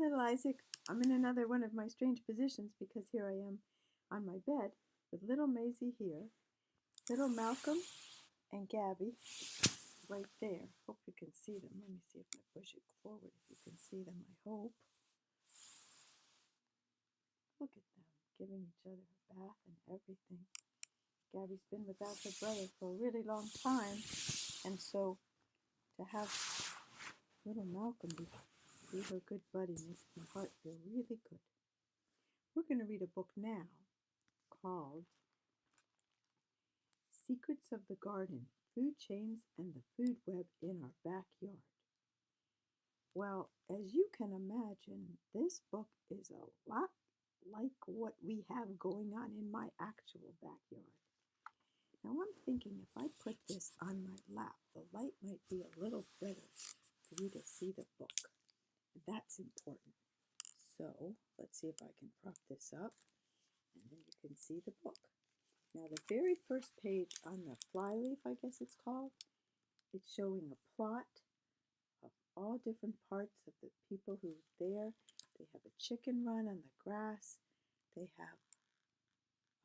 little Isaac. I'm in another one of my strange positions because here I am on my bed with little Maisie here, little Malcolm and Gabby right there. Hope you can see them. Let me see if I push it forward if you can see them, I hope. Look at them giving each other a bath and everything. Gabby's been without her brother for a really long time, and so to have little Malcolm be her good buddy makes my heart feel really good. We're going to read a book now called Secrets of the Garden, Food Chains and the Food Web in Our Backyard. Well, as you can imagine, this book is a lot like what we have going on in my actual backyard. Now I'm thinking if I put this on my lap, the light might be a little better for you to see the book. That's important. So let's see if I can prop this up and then you can see the book. Now the very first page on the flyleaf, I guess it's called, it's showing a plot of all different parts of the people who are there. They have a chicken run on the grass. They have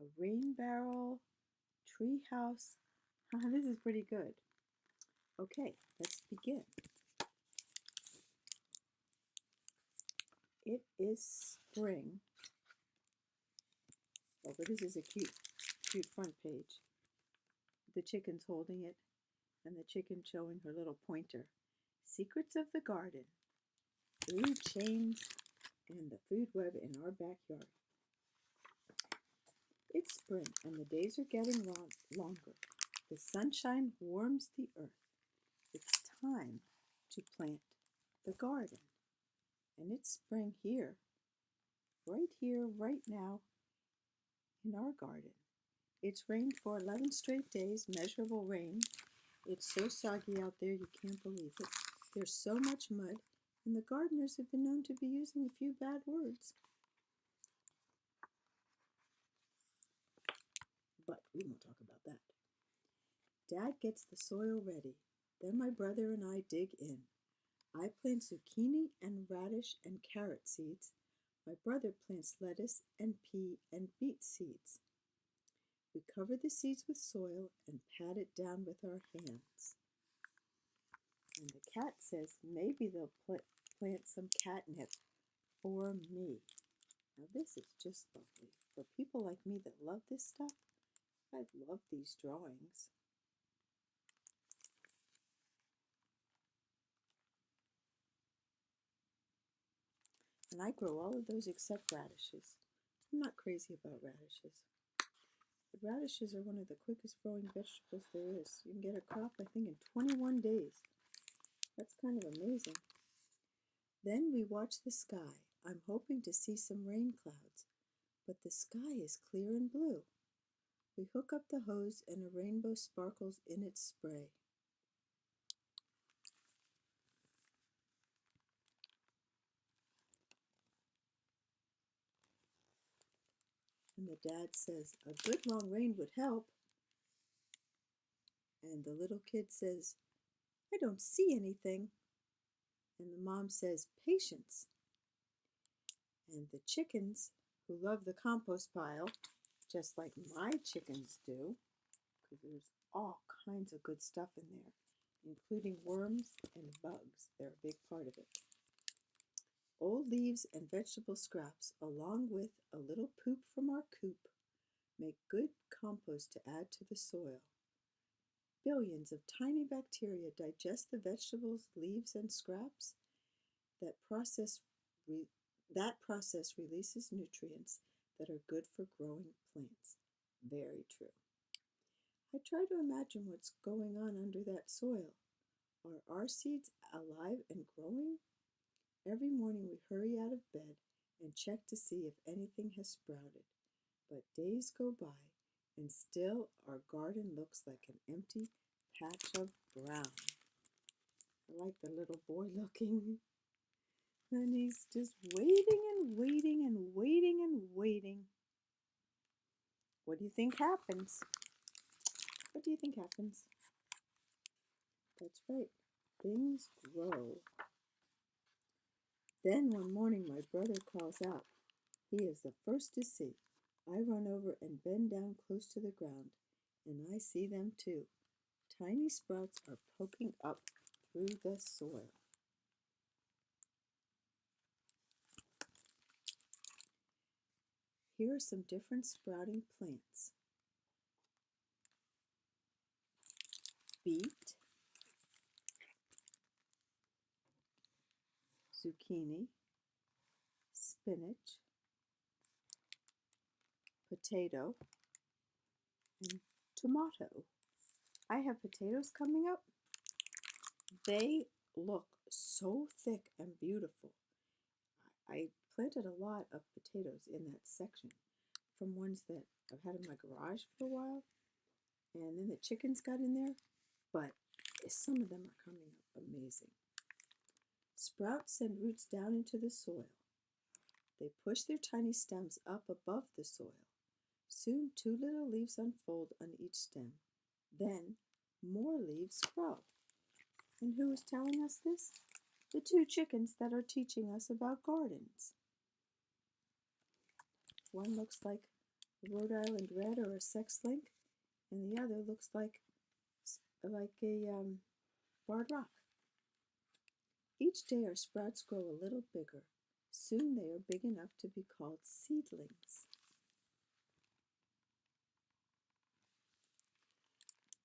a rain barrel, tree house. This is pretty good. Okay, let's begin. It is spring. Oh, but this is a cute front page. The chicken's holding it, and the chicken showing her little pointer. Secrets of the Garden, Food Chains, and the Food Web in Our Backyard. It's spring, and the days are getting longer. The sunshine warms the earth. It's time to plant the garden. And it's spring here, right now, in our garden. It's rained for 11 straight days, measurable rain. It's so soggy out there you can't believe it. There's so much mud, and the gardeners have been known to be using a few bad words. But we won't talk about that. Dad gets the soil ready. Then my brother and I dig in. I plant zucchini and radish and carrot seeds. My brother plants lettuce and pea and beet seeds. We cover the seeds with soil and pat it down with our hands. And the cat says maybe they'll plant some catnip for me. Now this is just lovely. For people like me that love this stuff, I love these drawings. And I grow all of those except radishes. I'm not crazy about radishes. But radishes are one of the quickest growing vegetables there is. You can get a crop, I think, in 21 days. That's kind of amazing. Then we watch the sky. I'm hoping to see some rain clouds, but the sky is clear and blue. We hook up the hose and a rainbow sparkles in its spray. And the dad says, a good long rain would help. And the little kid says, I don't see anything. And the mom says, patience. And the chickens, who love the compost pile, just like my chickens do, because there's all kinds of good stuff in there, including worms and bugs. They're a big part of it. Old leaves and vegetable scraps, along with a little poop from our coop, make good compost to add to the soil. Billions of tiny bacteria digest the vegetables, leaves, and scraps. That process releases nutrients that are good for growing plants. Very true. I try to imagine what's going on under that soil. Are our seeds alive and growing? Every morning we hurry out of bed and check to see if anything has sprouted. But days go by, and still our garden looks like an empty patch of brown. I like the little boy looking. And he's just waiting and waiting and waiting and waiting. What do you think happens? What do you think happens? That's right. Things grow. Then one morning my brother calls out. He is the first to see. I run over and bend down close to the ground, and I see them too. Tiny sprouts are poking up through the soil. Here are some different sprouting plants. Beet, zucchini, spinach, potato, and tomato. I have potatoes coming up. They look so thick and beautiful. I planted a lot of potatoes in that section from ones that I've had in my garage for a while, and then the chickens got in there, but some of them are coming up amazing. Sprouts send roots down into the soil. They push their tiny stems up above the soil. Soon 2 little leaves unfold on each stem. Then more leaves grow. And who is telling us this? The 2 chickens that are teaching us about gardens. One looks like a Rhode Island red or a sex link, and the other looks like a barred rock. Each day our sprouts grow a little bigger. Soon they are big enough to be called seedlings.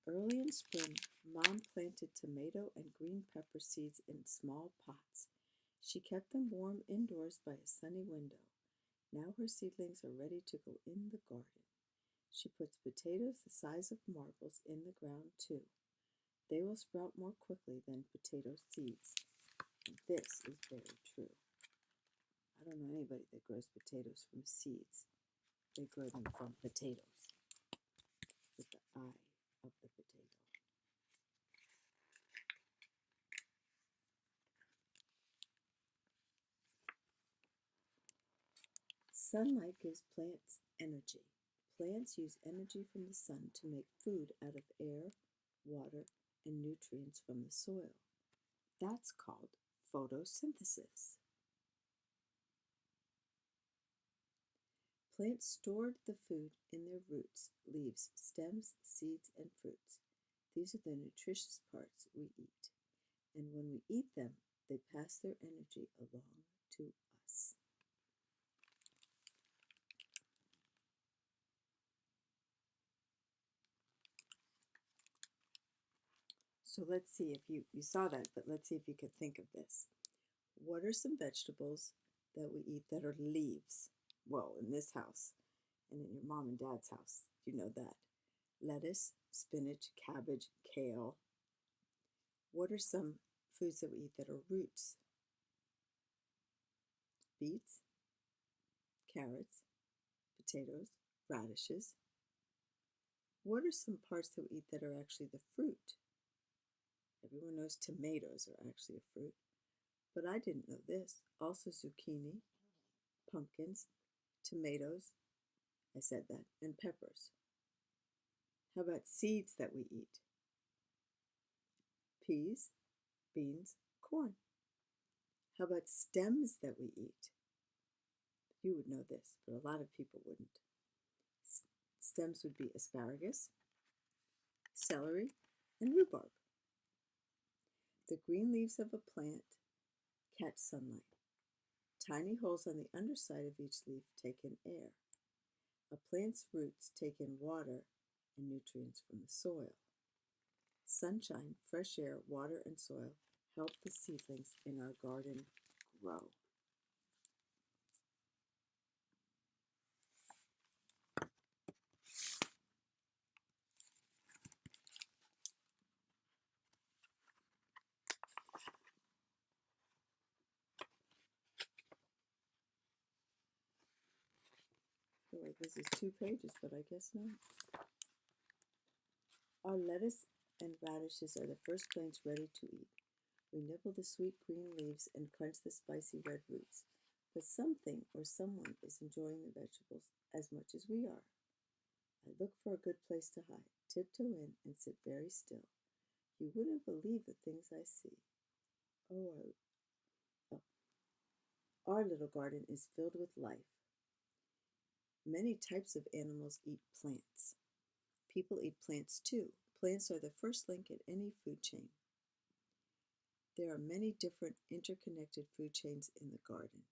Early in spring, Mom planted tomato and green pepper seeds in small pots. She kept them warm indoors by a sunny window. Now her seedlings are ready to go in the garden. She puts potatoes the size of marbles in the ground too. They will sprout more quickly than potato seeds. And this is very true. I don't know anybody that grows potatoes from seeds. They grow them from potatoes with the eye of the potato. Sunlight gives plants energy. Plants use energy from the sun to make food out of air, water, and nutrients from the soil. That's called photosynthesis. Plants stored the food in their roots, leaves, stems, seeds, and fruits. These are the nutritious parts we eat. And when we eat them, they pass their energy along to us. So let's see if you saw that, but let's see if you could think of this. What are some vegetables that we eat that are leaves? Well, in this house and in your mom and dad's house, you know that. Lettuce, spinach, cabbage, kale. What are some foods that we eat that are roots? Beets, carrots, potatoes, radishes. What are some parts that we eat that are actually the fruit? Everyone knows tomatoes are actually a fruit, but I didn't know this. Also zucchini, pumpkins, tomatoes, I said that, and peppers. How about seeds that we eat? Peas, beans, corn. How about stems that we eat? You would know this, but a lot of people wouldn't. Stems would be asparagus, celery, and rhubarb. The green leaves of a plant catch sunlight. Tiny holes on the underside of each leaf take in air. A plant's roots take in water and nutrients from the soil. Sunshine, fresh air, water, and soil help the seedlings in our garden grow. I feel like this is 2 pages, but I guess not. Our lettuce and radishes are the first plants ready to eat. We nibble the sweet green leaves and crunch the spicy red roots. But something or someone is enjoying the vegetables as much as we are. I look for a good place to hide, tiptoe in, and sit very still. You wouldn't believe the things I see. Oh, Our little garden is filled with life. Many types of animals eat plants. People eat plants too. Plants are the first link in any food chain. There are many different interconnected food chains in the garden.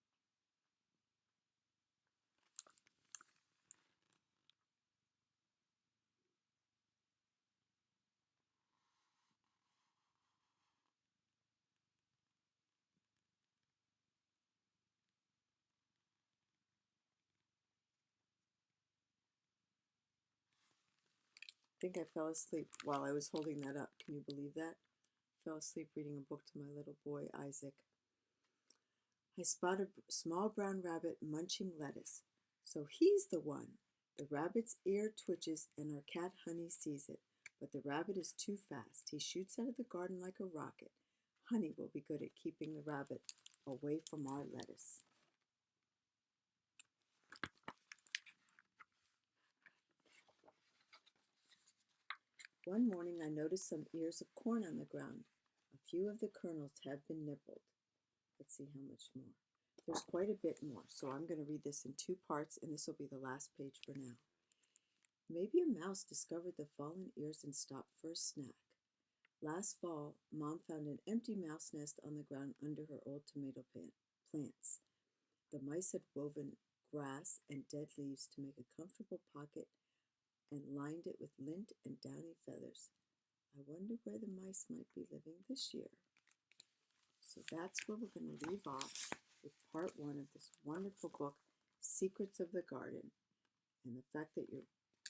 I think I fell asleep while I was holding that up. Can you believe that? Fell asleep reading a book to my little boy, Isaac. I spotted a small brown rabbit munching lettuce. So he's the one. The rabbit's ear twitches and our cat Honey sees it. But the rabbit is too fast. He shoots out of the garden like a rocket. Honey will be good at keeping the rabbit away from our lettuce. One morning I noticed some ears of corn on the ground. A few of the kernels have been nibbled. Let's see how much more. There's quite a bit more, so I'm going to read this in 2 parts, and this will be the last page for now. Maybe a mouse discovered the fallen ears and stopped for a snack. Last fall, Mom found an empty mouse nest on the ground under her old tomato plants. The mice had woven grass and dead leaves to make a comfortable pocket and lined it with lint and downy feathers. I wonder where the mice might be living this year. So that's where we're going to leave off with part 1 of this wonderful book, Secrets of the Garden. And the fact that your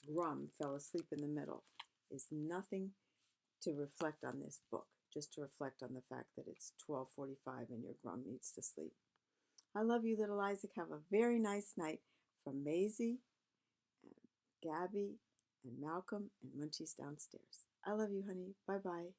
Grum fell asleep in the middle is nothing to reflect on this book, just to reflect on the fact that it's 12:45 and your Grum needs to sleep. I love you, little Isaac. Have a very nice night. From Maisie and Gabby and Malcolm and Munchies downstairs. I love you, honey. Bye-bye.